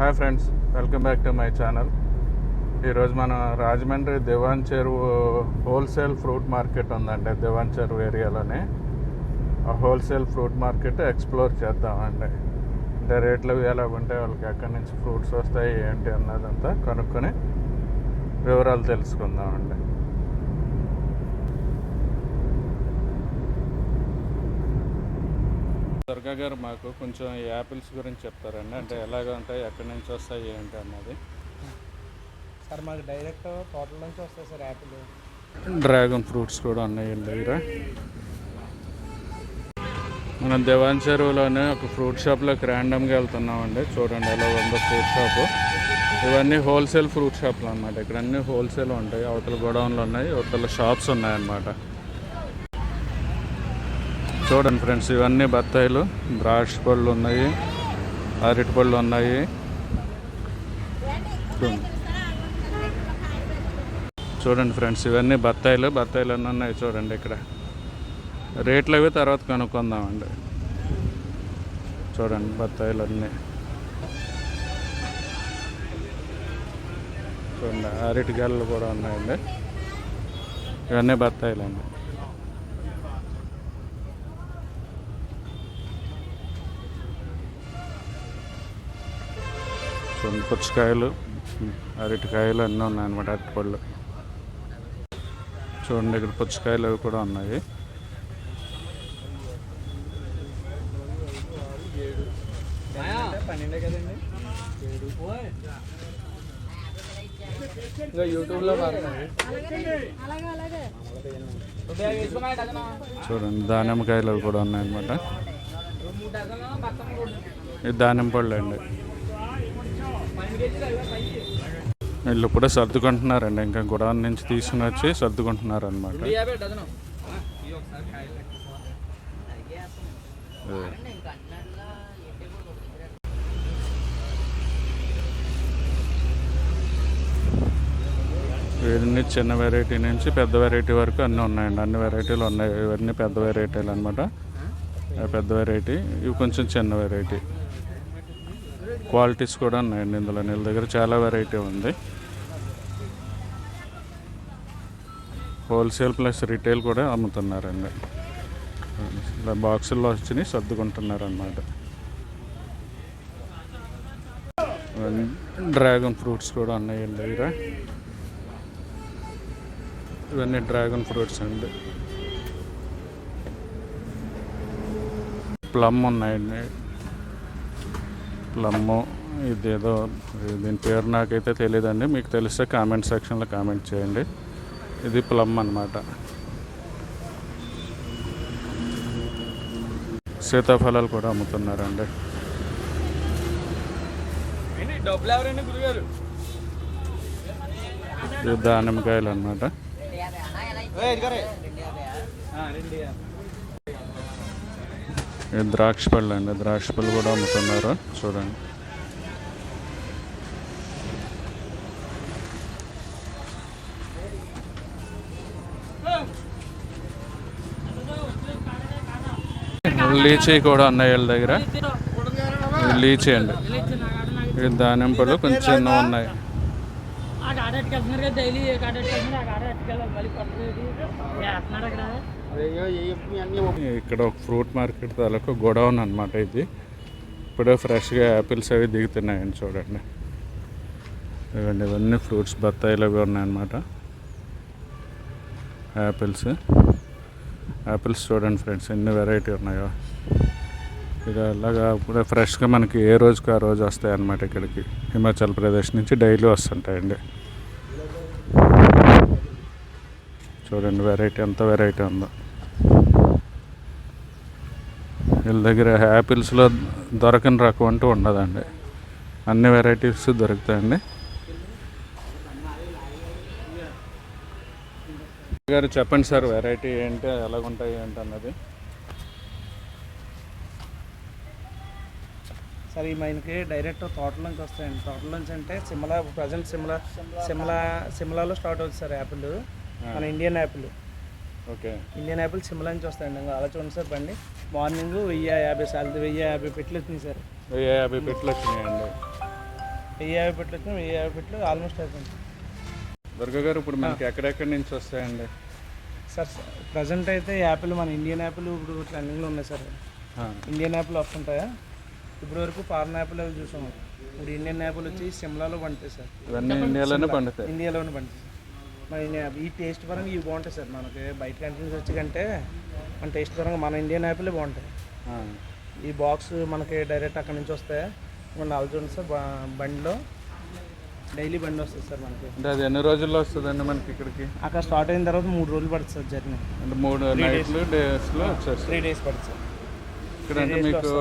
Hi friends, welcome back to my channel. ఈరోజు మన రాజమండ్రి దివాన్ చెరువు హోల్సేల్ ఫ్రూట్ మార్కెట్ ఉందండి. దివాన్ చెరువు ఏరియాలోనే ఆ హోల్సేల్ ఫ్రూట్ మార్కెట్ ఎక్స్ప్లోర్ చేద్దామండి. అంటే రేట్లు ఎలా ఉంటాయి, వాళ్ళకి ఎక్కడి నుంచి ఫ్రూట్స్ వస్తాయి ఏంటి అన్నదంతా కనుక్కొని వివరాలు తెలుసుకుందామండి. దుర్గా గారు మాకు కొంచెం యాపిల్స్ గురించి చెప్తారండి. అంటే ఎలాగ ఉంటాయి, ఎక్కడి నుంచి వస్తాయి ఏంటి అన్నది. సార్ మాకు డైరెక్ట్ తోటల నుంచి వస్తాయి సార్ యాపిల్. డ్రాగన్ ఫ్రూట్స్ కూడా ఉన్నాయి దగ్గర. మనం దివాన్ చెరువులోనే ఒక ఫ్రూట్ షాప్లోకి ర్యాండమ్గా వెళ్తున్నామండి. చూడండి ఎలా ఉందో ఫ్రూట్ షాపు. ఇవన్నీ హోల్సేల్ ఫ్రూట్ షాప్లు అనమాట. ఇక్కడ అన్నీ హోల్సేల్ ఉంటాయి. అవతల గోడౌన్లు ఉన్నాయి, అవతల షాప్స్ ఉన్నాయన్నమాట. చూడండి ఫ్రెండ్స్, ఇవన్నీ బత్తాయిలు, ద్రాక్ష పళ్ళు ఉన్నాయి, అరటి పళ్ళు ఉన్నాయి. చూడండి ఫ్రెండ్స్, ఇవన్నీ బత్తాయిలు అన్నీ ఉన్నాయి. చూడండి ఇక్కడ రేట్లు అవి తర్వాత కనుక్కుందామండి. చూడండి బత్తాయిలు అన్నీ. చూడండి అరటి గెలలు కూడా ఉన్నాయండి. ఇవన్నీ బత్తాయిలు అండి. చూడండి పుచ్చకాయలు, అరటికాయలు అన్నీ ఉన్నాయన్నమాట. అరటిపళ్ళు చూడండి, ఇక్కడ పుచ్చకాయలు అవి కూడా ఉన్నాయి. చూడండి దానిమ్మకాయలు అవి కూడా ఉన్నాయన్నమాట. ఇది దానిమ్మ పళ్ళు అండి. వీళ్ళు కూడా సర్దుకుంటున్నారండి. ఇంకా గోడౌన్ నుంచి తీసుకుని వచ్చి సర్దుకుంటున్నారు అనమాట. ఇవన్నీ చిన్న వెరైటీ నుంచి పెద్ద వెరైటీ వరకు అన్నీ ఉన్నాయండి. అన్ని వెరైటీలు ఉన్నాయి. ఇవన్నీ పెద్ద వెరైటీలు అనమాట. పెద్ద వెరైటీ, ఇవి కొంచెం చిన్న వెరైటీ. క్వాలిటీస్ కూడా ఉన్నాయండి ఇందులో. నీళ్ళ దగ్గర చాలా వెరైటీ ఉంది. హోల్సేల్ ప్లస్ రిటైల్ కూడా అమ్ముతున్నారండి. ఇలా బాక్సుల్లో వచ్చి సర్దుకుంటున్నారు అన్నమాట. డ్రాగన్ ఫ్రూట్స్ కూడా ఉన్నాయి వీళ్ళ దగ్గర. ఇవన్నీ డ్రాగన్ ఫ్రూట్స్ అండి. ప్లమ్ ఉన్నాయండి. ప్లమ్ము, ఇదేదో దీని పేరు నాకైతే తెలియదండి. మీకు తెలిస్తే కామెంట్ సెక్షన్లో కామెంట్ చేయండి. ఇది ప్లమ్ అన్నమాట. సీతాఫలాలు కూడా అమ్ముతున్నారండి. ఇది దానిమ్మకాయలు అన్నమాట. ఇది ద్రాక్ష పళ్ళు అండి. ద్రాక్ష పళ్ళు కూడా అమ్ముతున్నారు. చూడండి లీచీ కూడా ఉన్నాయి వీళ్ళ దగ్గర. లీచీ అండి. ఇది దానిమ్మ పళ్ళు కొంచెం చిన్నవి ఉన్నాయి. ఇక్కడ ఒక ఫ్రూట్ మార్కెట్ తాలూకు గోడౌన్ అనమాట ఇది. ఇప్పుడే ఫ్రెష్గా యాపిల్స్ అవి దిగుతున్నాయండి. చూడండి ఇవ్వండి, ఇవన్నీ ఫ్రూట్స్, బత్తాయిలు అవి ఉన్నాయన్నమాట. యాపిల్స్ చూడండి ఫ్రెండ్స్, ఎన్ని వెరైటీ ఉన్నాయో. ఇక అలాగా ఇప్పుడే ఫ్రెష్గా మనకి ఏ రోజుకి ఆ రోజు వస్తాయి అన్నమాట. ఇక్కడికి హిమాచల్ ప్రదేశ్ నుంచి డైలీ వస్తుంటాయండి. చూడండి వెరైటీ, ఎంత వెరైటీ ఉందో. వీళ్ళ దగ్గర యాపిల్స్లో దొరకని రకం అంటూ ఉండదండి. అన్ని వెరైటీస్ దొరుకుతాయండి. గారు చెప్పండి సార్, వెరైటీ ఏంటి, ఎలాగుంటాయి ఏంటి అన్నది. సార్ ఈ మనకి డైరెక్ట్ తోటల నుంచి వస్తాయండి. తోటల నుంచి అంటే సిమ్లా, ప్రజెంట్ సిమ్లాలో స్టార్ట్ అవుతుంది సార్ యాపిల్. మన Indian apple. Okay, Indian apple Shimla నుంచి వస్తాయండి. అలా చూడండి సార్ బండి. మార్నింగ్ 1050 పెట్టెలు వచ్చినాయి సార్. 1050 పెట్టెలు వచ్చినాయండి. ఫీట్లు వచ్చినా 1050 ఫీట్లు ఆల్మోస్ట్ అయిపోయింది. దుర్గా గారు ఇప్పుడు మనకి ఎక్కడెక్కడి నుంచి వస్తాయండి? సార్ ప్రజెంట్ అయితే యాపిల్ మన ఇండియన్ యాపిల్ ఇప్పుడు ట్రెండింగ్లో ఉన్నాయి సార్. ఇండియన్ యాపిల్ వస్తుంటాయా ఇప్పటి వరకు? ఫారెన్ యాపిల్ అవి చూసాము. ఇప్పుడు ఇండియన్ యాపిల్ వచ్చి సిమ్లాలో పండుతాయి సార్. ఇవన్నీ ఇండియాలోనే పండుతాయి. ఇండియాలోనే పండుతాయి. మన ఈ టేస్ట్ పరంగా ఇవి బాగుంటాయి సార్. మనకి బయట కంట్రీస్ వచ్చి కంటే మన టేస్ట్ పరంగా మన ఇండియన్ యాపిల్ బాగుంటాయి. ఈ బాక్స్ మనకి డైరెక్ట్ అక్కడ నుంచి వస్తాయి. మన అల్జోన్ సార్ బండిలో డైలీ బండి వస్తుంది సార్ మనకి. అంటే అది ఎన్ని రోజుల్లో వస్తుందండి మనకి ఇక్కడికి? అక్కడ స్టార్ట్ అయిన తర్వాత 3 రోజులు పడుతుంది సార్ జర్నీ. అంటే 3 నైట్లు డేస్లో వచ్చేస్తుంది. 3 డేస్ పడుతుంది సార్. ఇక్కడ అంటే మీకు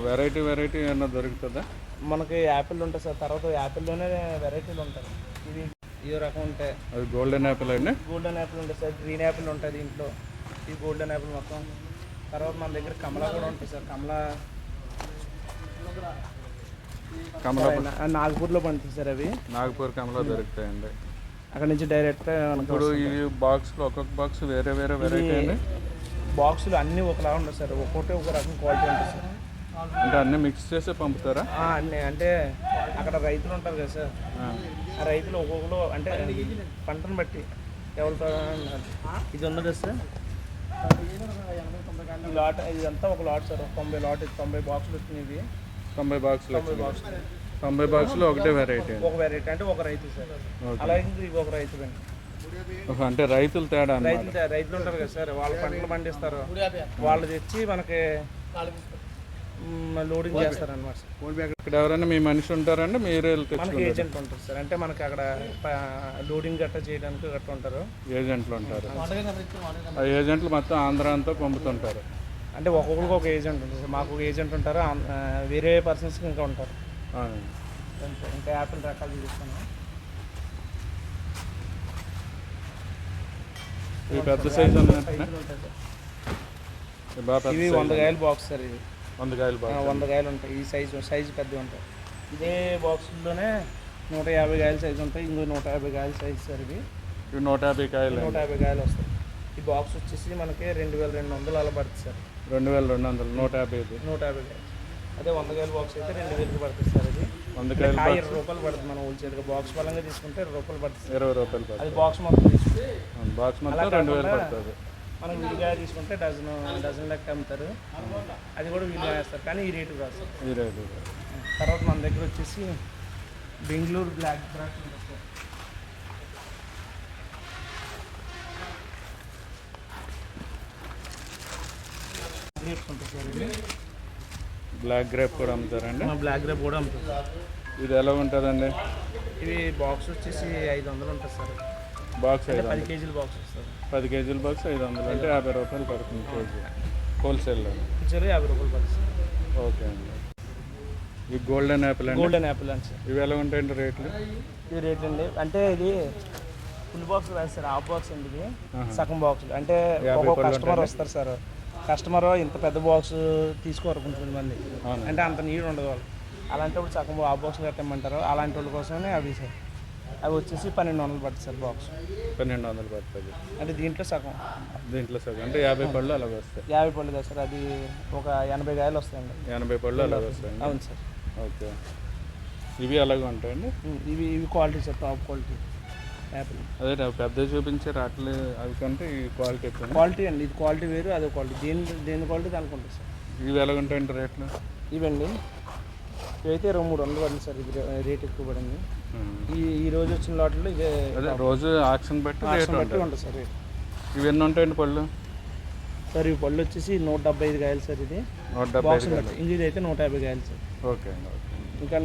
వెరైటీ ఏమన్నా దొరుకుతుందా? మనకి యాపిల్ ఉంటుంది సార్. తర్వాత యాపిల్లోనే వెరైటీలు ఉంటాయి. ఇది ఈ రకం ఉంటాయి. అది గోల్డెన్ యాపిల్ అండి. గోల్డెన్ యాపిల్ ఉంటుంది సార్. గ్రీన్ యాపిల్ ఉంటుంది దీంట్లో. ఈ గోల్డెన్ యాపిల్ మొత్తం. తర్వాత మన దగ్గర కమలా కూడా ఉంటుంది సార్. కమలా నాగపూర్లో పండుతుంది సార్. అవి నాగపూర్ కమలా దొరుకుతాయండి. అక్కడ నుంచి డైరెక్ట్ ఇప్పుడు ఈ బాక్స్లో ఒక్కొక్క బాక్స్ వేరే వెరైటీ అండి. బాక్సులు అన్నీ ఒకలా ఉండవు సార్. ఒక్కొక్కటి ఒక రకం క్వాలిటీ ఉంటుంది సార్. అంటే అన్నీ మిక్స్ చేసి పంపుతారా? అన్నీ అంటే అక్కడ రైతులు ఉంటారు కదా సార్. ఆ రైతులు ఒక్కొక్కరు అంటే పంటను బట్టి ఎవరితో ఇది ఉన్నది కదా సార్. ఈ లాట్ ఇదంతా ఒక లాట్ సార్. 90 బాక్సులు వచ్చినాయి. 90 బాక్సులు. 90 బాక్సులు ఒకటే వెరైటీ. ఒక వెరైటీ అంటే ఒక రైతు సార్. అలాగే ఇవి ఒక రైతు అండి. అంటే రైతులు తేడా? రైతులు ఉంటారు కదా సార్. వాళ్ళ పంటలు పండిస్తారు. వాళ్ళు తెచ్చి మనకి లోడింగ్ చేస్తారు అనమాట. ఇక్కడ ఎవరైనా మీ మనిషి ఉంటారండి? మీరు మనకి ఏజెంట్ ఉంటారు సార్. అంటే మనకి అక్కడ లోడింగ్ గట్రా చేయడానికి గట్రా ఉంటారు. ఏజెంట్లు ఉంటారు. ఆ ఏజెంట్లు మొత్తం ఆంధ్ర అంతా పంపుతుంటారు. అంటే ఒక్కొక్కరికి ఒక ఏజెంట్ ఉంటుంది సార్. మాకు ఒక ఏజెంట్ ఉంటారు. వేరే పర్సన్స్కి ఇంకా ఉంటారు. ఇంకా యాపిల్ రకాలు చూపిస్తాను. ఇవి పెద్ద సైజు ఉన్నాయి. ఇవి 100 కాయలు బాక్స్ సార్. ఇది 100 కాయలు బాక్స్. 100 కాయలు ఉంటాయి. ఈ సైజు పెద్దవి ఉంటాయి. ఇదే బాక్స్లోనే 150 కాయలు సైజు ఉంటాయి. ఇంకో 150 కాయలు సైజు సార్. ఇవి 150 కాయలు. 150 కాయలు వస్తాయి. ఈ బాక్స్ వచ్చేసి మనకి 2200 అలా పడుతుంది సార్. 2200 150 కాయలు. అదే 100 కాయలు బాక్స్ అయితే 2000 పడుతుంది సార్. ఇది 100 కాయలు 20 రూపాయలు పడుతుంది. మనం హోల్సేల్గా బాక్స్ పరంగా తీసుకుంటే 20 రూపాయలు పడుతుంది. 20 రూపాయలు పడుతుంది. అది బాక్స్ మొత్తం తీసుకుంటే బాక్స్ మొత్తం 2000 పడుతుంది. మనం విడిగా తీసుకుంటే డజన్ లెక్క అమ్ముతారు. అది కూడా విడిగా వేస్తారు. కానీ ఈ రేటు కాదు సార్. ఈ రేటు. తర్వాత మన దగ్గర వచ్చేసి బెంగళూరు బ్లాక్ గ్రేప్స్ ఉంటుంది సార్. గ్రేప్స్ ఉంటుంది సార్. ఇది బ్లాక్ గ్రేప్ కూడా అమ్ముతారండి? బ్లాక్ గ్రేప్ కూడా అమ్ముతుంది. ఇది ఎలా ఉంటుందండి? ఇది బాక్స్ వచ్చేసి 500 ఉంటుంది సార్. బాక్స్ 10 కేజీల బాక్స్ వస్తుంది. 10 కేజీల బాక్స్ 500 అంటే 50 రూపాయలు పడుతుంది కేజీ హోల్సేల్లో. 50 రూపాయలు పడుతుంది. ఓకే అండి. ఈ గోల్డెన్ యాపిల్ అండి. గోల్డెన్ యాపిల్ అండి సార్. ఇవి ఎలా ఉంటాయండి రేట్లు? ఇది రేట్ అండి అంటే ఇది ఫుల్ బాక్స్ కాదు సార్. హాఫ్ బాక్స్ అండి. ఇది సగం బాక్స్. అంటే ఒక కస్టమర్ వస్తారు సార్. కస్టమర్ ఇంత పెద్ద బాక్స్ తీసుకోరు కొంతమంది. అంటే అంత నీడ్ ఉండదు వాళ్ళు. అలాంటప్పుడు సగం హాఫ్ బాక్స్ కట్టమంటారు. అలాంటి వాళ్ళ కోసమే అవి సార్. అవి వచ్చేసి 1200 పడుతుంది సార్ బాక్స్. 1200 పడుతుంది. అంటే దీంట్లో సగం అంటే 50 పళ్ళు అలాగ వస్తాయి. 50 పళ్ళు కదా సార్. అది ఒక 80 కాయలు వస్తాయండి. 80 పళ్ళు అలాగ వస్తాయండి. అవును సార్. ఓకే. ఇవి అలాగే ఉంటాయండి. ఇవి quality sir. Top quality Apple. అదే పెద్ద చూపించే రాట్లు అవి కంటే ఈ క్వాలిటీ ఎక్కువ. క్వాలిటీ అండి. ఇది క్వాలిటీ వేరు, అదే క్వాలిటీ. దేని క్వాలిటీ దానికి ఉంటుంది సార్. ఇవి ఎలా ఉంటాయండి రేట్లు? ఇవండి ఇవైతే 300 పడింది సార్. ఇది రేట్ ఎక్కువ పడింది. ఈ రోజు వచ్చిన లాట్లో ఇదే రోజు ఆక్షన్ బట్టి ఉంటుంది సార్ రేట్. ఇవి ఎన్ని ఉంటాయండి పళ్ళు సార్? ఈ పళ్ళు వచ్చేసి 175 కాయలు సార్. ఇది 175 బట్టి. ఇది అయితే 150 కాయలు సార్. ఓకే అండి. ఇంకా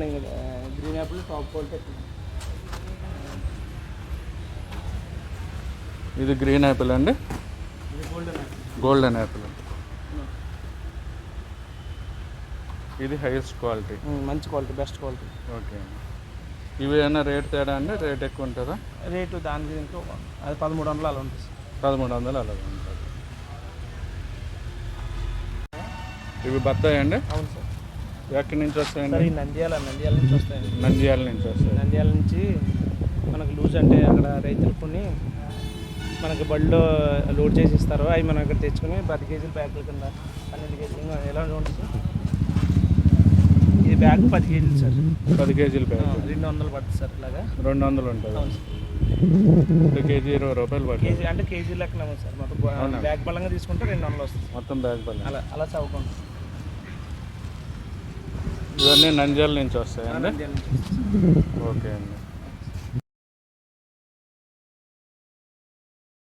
గ్రీన్ యాపిల్ టాప్ క్వాలిటీ. ఇది గ్రీన్ యాపిల్ అండి. ఇది గోల్డెన్ యాపిల్. ఇది హైయెస్ట్ క్వాలిటీ. మంచి క్వాలిటీ, బెస్ట్ క్వాలిటీ. ఓకే. ఇవి ఏమైనా రేట్ తేడా అండి? రేట్ ఎక్కువ ఉంటుందా? రేటు దానికి దీంట్లో అది 1300 అలా ఉంటుంది. 1300 అలాగే ఉంటుంది. ఇవి బత్తాయి అండి? అవును సార్. ఎక్కడి నుంచి వస్తాయండి? సార్ ఈ నంద్యాల నుంచి వస్తాయండి. నంద్యాల నుంచి వస్తాయి. నంద్యాల నుంచి మనకు లూజ్ అంటే అక్కడ రైతులు కొని మనకి బళ్ళో లోడ్ చేసి ఇస్తారు. అవి మనం ఇక్కడ తెచ్చుకొని 10 కేజీల ప్యాకుల కింద 12 కేజీలు ఎలా ఉంటుంది సార్. ఇది బ్యాగ్ 10 కేజీలు సార్. 10 కేజీల బ్యాగ్ 200 పడుతుంది సార్ ఇలాగా. 200 ఉంటుంది. అవును సార్. ఇప్పుడు కేజీ 20 రూపాయలు పడుతుంది. కేజీ అంటే కేజీ లెక్కన ఉంది సార్. మొత్తం బ్యాగ్ బలంగా తీసుకుంటే 200 వస్తుంది. మొత్తం బ్యాగ్ పని. అలా అలా చదువుకోండి. ఇవన్నీ నంద్యాల నుంచి వస్తాయండి. ఓకే అండి.